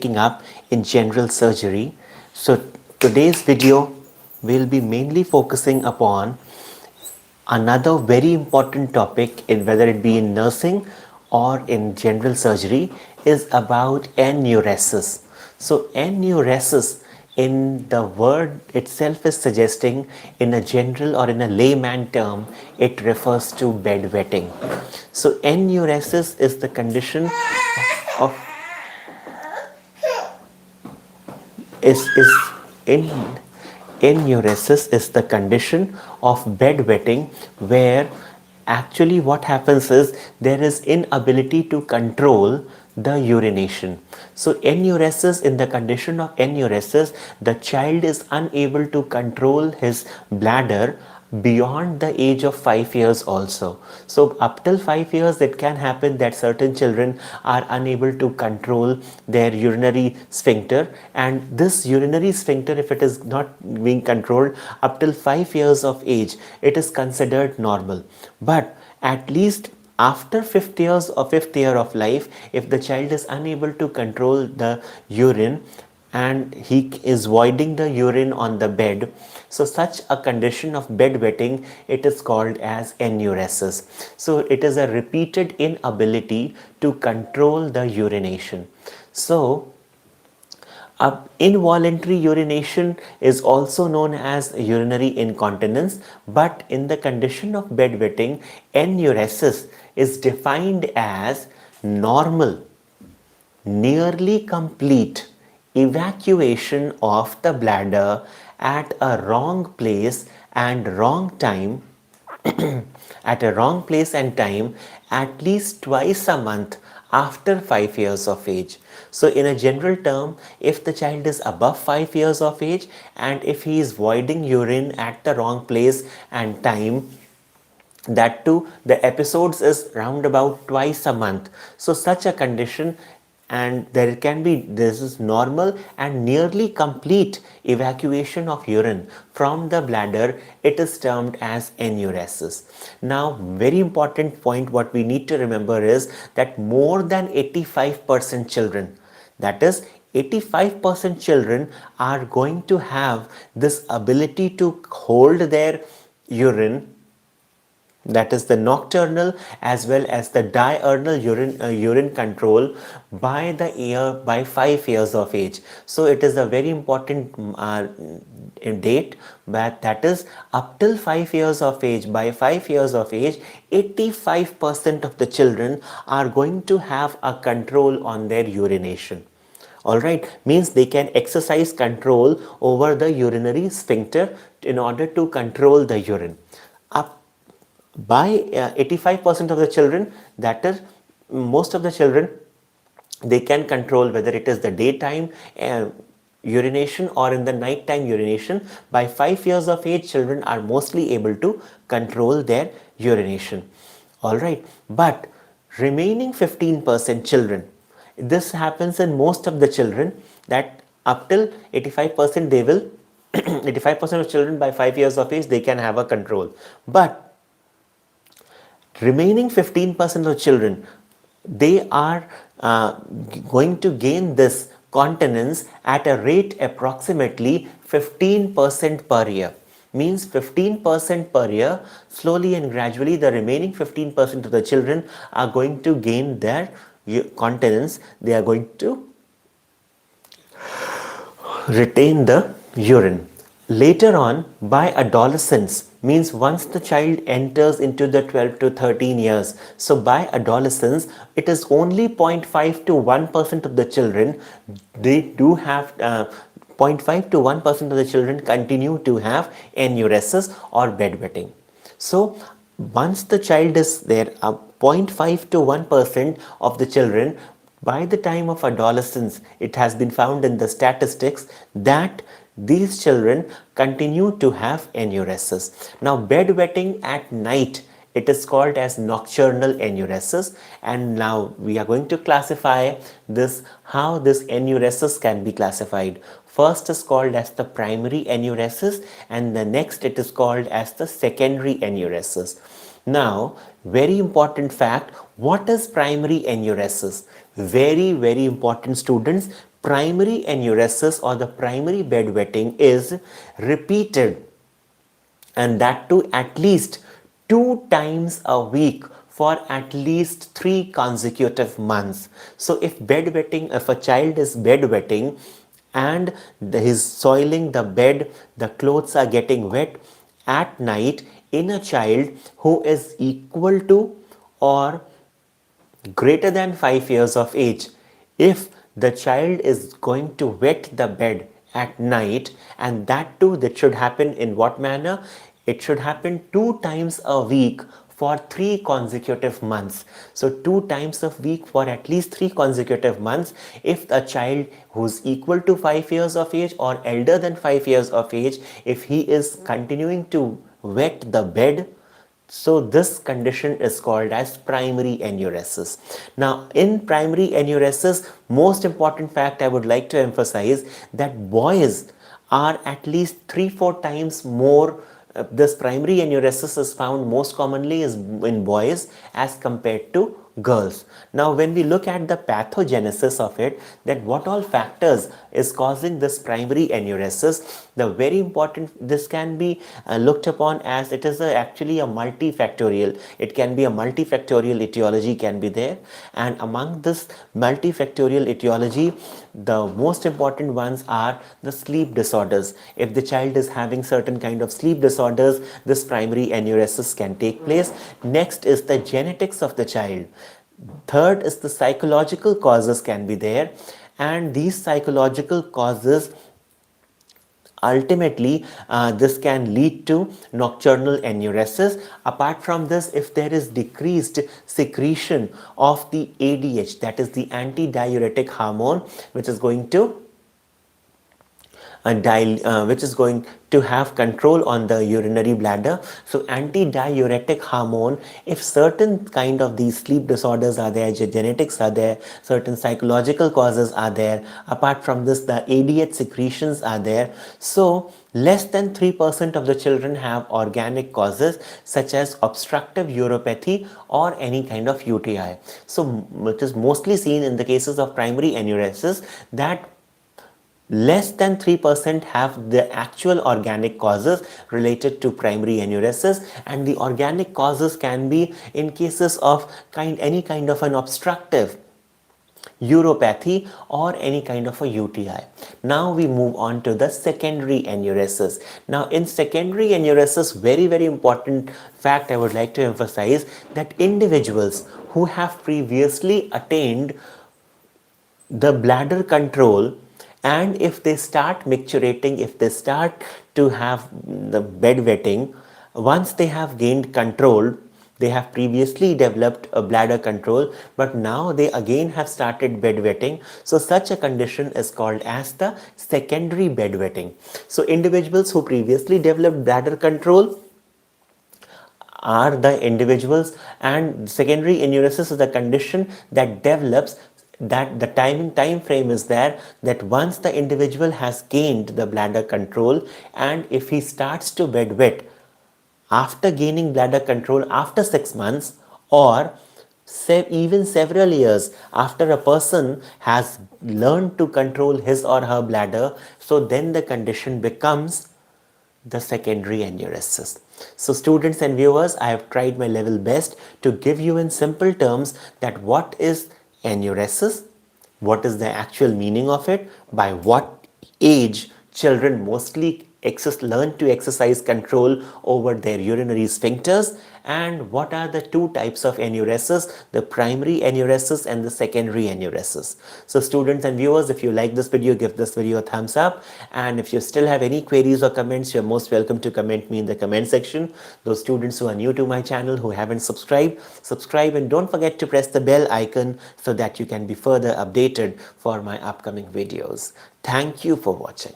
taking up in general surgery. So today's video will be mainly focusing upon another very important topic, in whether it be in nursing or in general surgery, is about enuresis. So enuresis, in the word itself, is suggesting, in a general or in a layman term, it refers to bedwetting. So enuresis is the condition of is in enuresis is the condition of bedwetting, where actually what happens is there is inability to control the urination. So enuresis, in the condition of enuresis, the child is unable to control his bladder beyond the age of 5 years also. So up till 5 years it can happen that certain children are unable to control their urinary sphincter, and this urinary sphincter, if it is not being controlled up till 5 years of age, it is considered normal. But at least after fifth year of life, if the child is unable to control the urine and he is voiding the urine on the bed, so such a condition of bedwetting, it is called as enuresis. So it is a repeated inability to control the urination. So involuntary urination is also known as urinary incontinence, but in the condition of bedwetting, enuresis is defined as normal, nearly complete evacuation of the bladder at a wrong place and wrong time at a wrong place and time at least twice a month after 5 years of age. So in a general term, if the child is above 5 years of age and if he is voiding urine at the wrong place and time, that too the episodes is round about twice a month, so such a condition, and there can be, this is normal and nearly complete evacuation of urine from the bladder, it is termed as enuresis. Now very important point what we need to remember is that more than 85% children, that is 85% children, are going to have this ability to hold their urine, that is the nocturnal as well as the diurnal urine control, by 5 years of age. So it is a very important date, but that is up till 5 years of age. By 5 years of age, 85% of the children are going to have a control on their urination. Alright, means they can exercise control over the urinary sphincter in order to control the urine. Up by 85% of the children, that is most of the children, they can control whether it is the daytime urination or in the nighttime urination. By 5 years of age, children are mostly able to control their urination. Alright, but remaining 15% children, this happens in most of the children, that up till 85% they will 85% of children by 5 years of age they can have a control, but remaining 15% of children, they are going to gain this continence at a rate approximately 15% per year. Means 15% per year, slowly and gradually the remaining 15% of the children are going to gain their continence. They are going to retain the urine. Later on, by adolescence, means once the child enters into the 12 to 13 years, so by adolescence, it is only 0.5 to 1% of the children, they do have 0.5 to 1% of the children continue to have enuresis or bedwetting. So once the child is there, 0.5 to 1% of the children, by the time of adolescence, it has been found in the statistics that these children continue to have enuresis. Now bedwetting at night, it is called as nocturnal enuresis, and now we are going to classify this, how this enuresis can be classified. First is called as the primary enuresis, and the next it is called as the secondary enuresis. Now, very important fact, what is primary enuresis? Very important, students. primary enuresis or the primary bedwetting is repeated, and that too at least 2 times a week for at least 3 consecutive months. So if bedwetting, if a child is bedwetting and he's soiling the bed, the clothes are getting wet at night in a child who is equal to or greater than 5 years of age, if the child is going to wet the bed at night, and that too, that should happen in what manner? It should happen 2 times a week for 3 consecutive months. So 2 times a week for at least 3 consecutive months. If a child who's equal to 5 years of age or elder than 5 years of age, if he is continuing to wet the bed, so this condition is called as primary enuresis. Now in primary enuresis, most important fact I would like to emphasize that boys are at least 3-4 times more, this primary enuresis is found most commonly is in boys as compared to girls. Now when we look at the pathogenesis of it, that what all factors is causing this primary enuresis, the very important, this can be looked upon as it is actually a multifactorial, it can be a multifactorial etiology can be there, and among this multifactorial etiology, the most important ones are the sleep disorders. If the child is having certain kind of sleep disorders, this primary enuresis can take place. Next is the genetics of the child. Third is the psychological causes can be there, and these psychological causes ultimately this can lead to nocturnal enuresis. Apart from this, if there is decreased secretion of the ADH, that is the antidiuretic hormone, which is going to which is going to have control on the urinary bladder. So antidiuretic hormone, if certain kind of these sleep disorders are there, genetics are there, certain psychological causes are there, apart from this the ADH secretions are there, so less than 3% of the children have organic causes such as obstructive uropathy or any kind of UTI. So it is mostly seen in the cases of primary enuresis that less than 3% have the actual organic causes related to primary enuresis, and the organic causes can be in cases of any kind of an obstructive uropathy or any kind of a UTI. Now we move on to the secondary enuresis. Now in secondary enuresis, very important fact I would like to emphasize, that individuals who have previously attained the bladder control, and if they start micturating, if they start to have the bedwetting, once they have gained control, they have previously developed a bladder control, but now they again have started bedwetting. So such a condition is called as the secondary bedwetting. So individuals who previously developed bladder control are the individuals, and secondary enuresis is the condition that develops, that the time frame is there, that once the individual has gained the bladder control, and if he starts to bedwet after gaining bladder control after 6 months, or even several years after a person has learned to control his or her bladder, so then the condition becomes the secondary enuresis. So students and viewers, I have tried my level best to give you in simple terms that what is enuresis, what is the actual meaning of it, by what age children mostly learn to exercise control over their urinary sphincters, and what are the two types of enuresis, the primary enuresis and the secondary enuresis. So students and viewers, if you like this video, give this video a thumbs up, and if you still have any queries or comments, you're most welcome to comment me in the comment section. Those students who are new to my channel, who haven't subscribed, subscribe, and don't forget to press the bell icon so that you can be further updated for my upcoming videos. Thank you for watching.